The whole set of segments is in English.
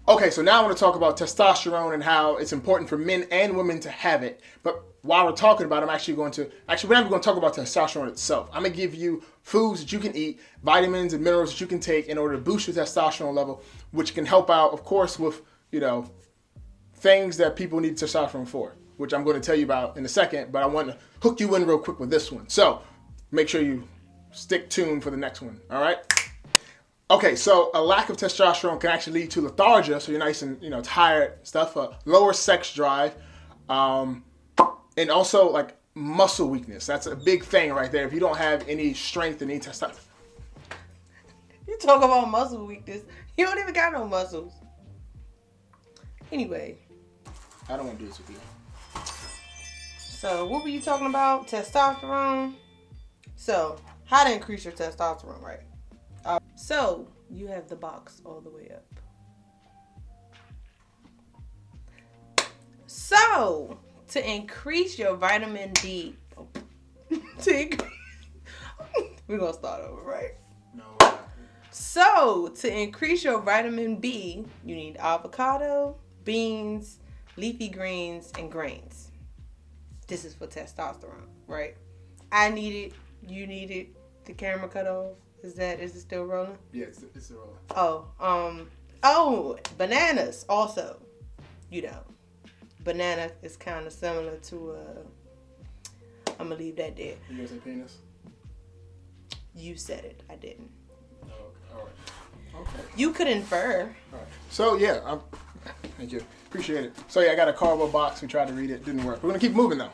Okay, so now I want to talk about testosterone and how it's important for men and women to have it. But while we're talking about it, we're not even going to talk about testosterone itself. I'm going to give you foods that you can eat, vitamins and minerals that you can take in order to boost your testosterone level, which can help out, of course, with, things that people need testosterone for, which I'm going to tell you about in a second, but I want to hook you in real quick with this one. So make sure you stick tuned for the next one, all right? Okay, so a lack of testosterone can actually lead to lethargia, so you're nice and tired, stuff, lower sex drive, and also like muscle weakness. That's a big thing right there. If you don't have any strength and any testosterone. You talk about muscle weakness. You don't even got no muscles. Anyway. I don't want to do this with you. So what were you talking about? Testosterone. So how to increase your testosterone, right? So you have the box all the way up. So to increase your vitamin D, we're gonna start over, right? No. So to increase your vitamin B, you need avocado, beans, leafy greens, and grains. This is for testosterone, right? I need it. You need it. The camera cut off. Is it still rolling? Yeah, it's still rolling. Bananas also. Banana is kind of similar to I'm gonna leave that there. You gonna say penis? You said it. I didn't. Oh, okay. All right. Okay. You could infer. All right. So yeah, thank you. Appreciate it. So yeah, I got a cardboard box. We tried to read it. Didn't work. We're gonna keep moving though.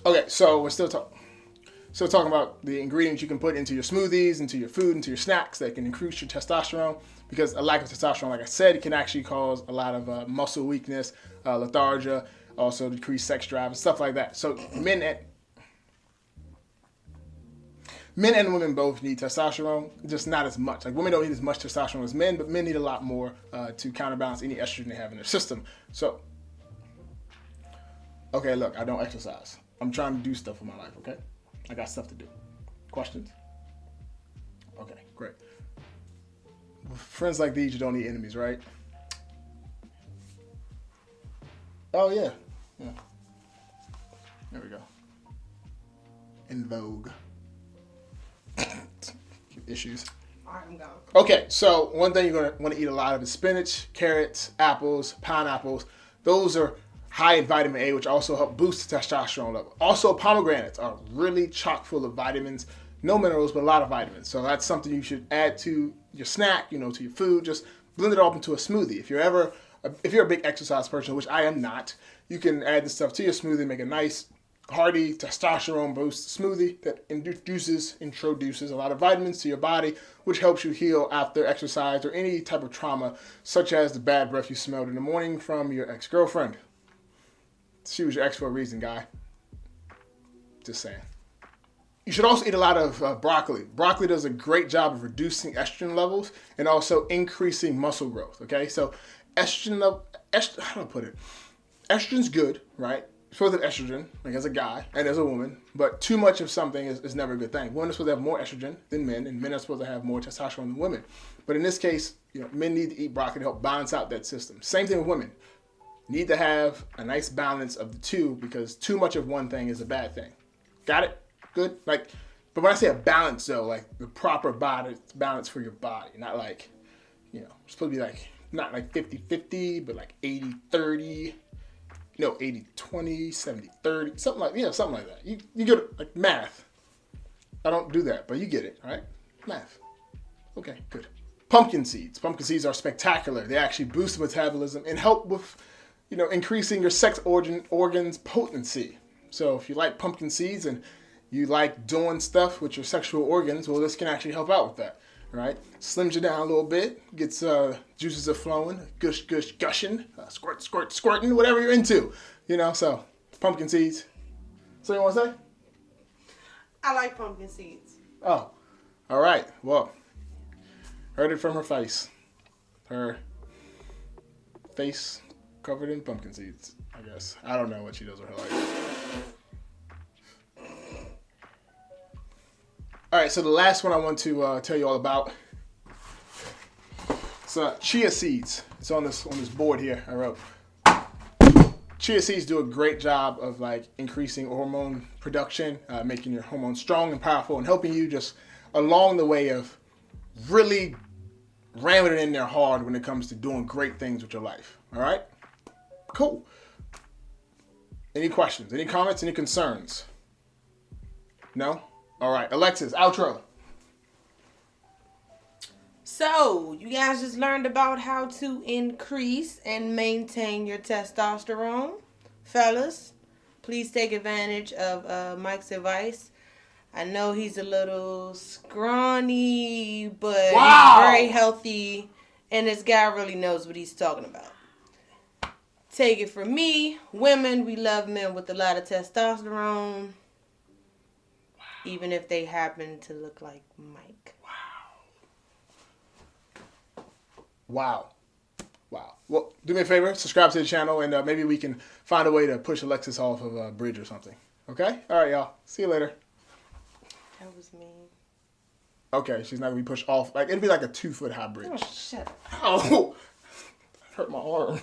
Okay, so we're still talking about the ingredients you can put into your smoothies, into your food, into your snacks that can increase your testosterone. Because a lack of testosterone, like I said, it can actually cause a lot of muscle weakness, lethargia, also decrease sex drive and stuff like that. So men and women both need testosterone, just not as much. Like women don't need as much testosterone as men, but men need a lot more to counterbalance any estrogen they have in their system. So, okay, look, I don't exercise. I'm trying to do stuff in my life, okay? I got stuff to do. Questions? Okay, great. With friends like these, you don't need enemies, right? Oh, yeah. Yeah. There we go. In vogue. Issues. All right, I'm gone. Okay, so one thing you're going to want to eat a lot of is spinach, carrots, apples, pineapples. Those are high in vitamin A, which also help boost the testosterone level. Also, pomegranates are really chock full of vitamins. No minerals, but a lot of vitamins. So that's something you should add to your snack, to your food. Just blend it all up into a smoothie. If you're a big exercise person, which I am not, you can add this stuff to your smoothie, make a nice, hearty, testosterone boost smoothie that introduces a lot of vitamins to your body, which helps you heal after exercise or any type of trauma, such as the bad breath you smelled in the morning from your ex-girlfriend. She was your ex for a reason, guy. Just saying. You should also eat a lot of broccoli. Broccoli does a great job of reducing estrogen levels and also increasing muscle growth, okay? So how do I put it? Estrogen's good, right? You're supposed to have estrogen, like as a guy and as a woman, but too much of something is never a good thing. Women are supposed to have more estrogen than men, and men are supposed to have more testosterone than women. But in this case, men need to eat broccoli to help balance out that system. Same thing with women. Need to have a nice balance of the two because too much of one thing is a bad thing. Got it? Good? But when I say a balance though, like the proper balance for your body, not like, it's supposed to be like, not like 50-50, but like 80-30, 80-20, 70-30, something like that. You get it, like math. I don't do that, but you get it, all right? Math. Okay, good. Pumpkin seeds. Pumpkin seeds are spectacular. They actually boost metabolism and help with, increasing your sex organs potency. So if you like pumpkin seeds and you like doing stuff with your sexual organs, well, this can actually help out with that, right? Slims you down a little bit, gets juices are flowing, gushing, squirting, whatever you're into, so pumpkin seeds. So you want to say? I like pumpkin seeds. Oh, all right. Well, heard it from her face. Her face covered in pumpkin seeds, I guess. I don't know what she does with her life. All right, so the last one I want to tell you all about It's chia seeds. It's on this board here. I wrote. Chia seeds do a great job of like increasing hormone production, making your hormones strong and powerful, and helping you just along the way of really ramming it in there hard when it comes to doing great things with your life. All right? Cool. Any questions? Any comments? Any concerns? No? All right. Alexis, outro. So, you guys just learned about how to increase and maintain your testosterone. Fellas, please take advantage of Mike's advice. I know he's a little scrawny, but he's very healthy, and this guy really knows what he's talking about. Take it from me. Women, we love men with a lot of testosterone, even if they happen to look like Mike. Wow. Well, do me a favor, subscribe to the channel, and maybe we can find a way to push Alexis off of a bridge or something. Okay? All right, y'all. See you later. That was mean. Okay, she's not going to be pushed off. Like, it'd be like a 2-foot high bridge. Oh, shut up. Ow! Hurt my arm.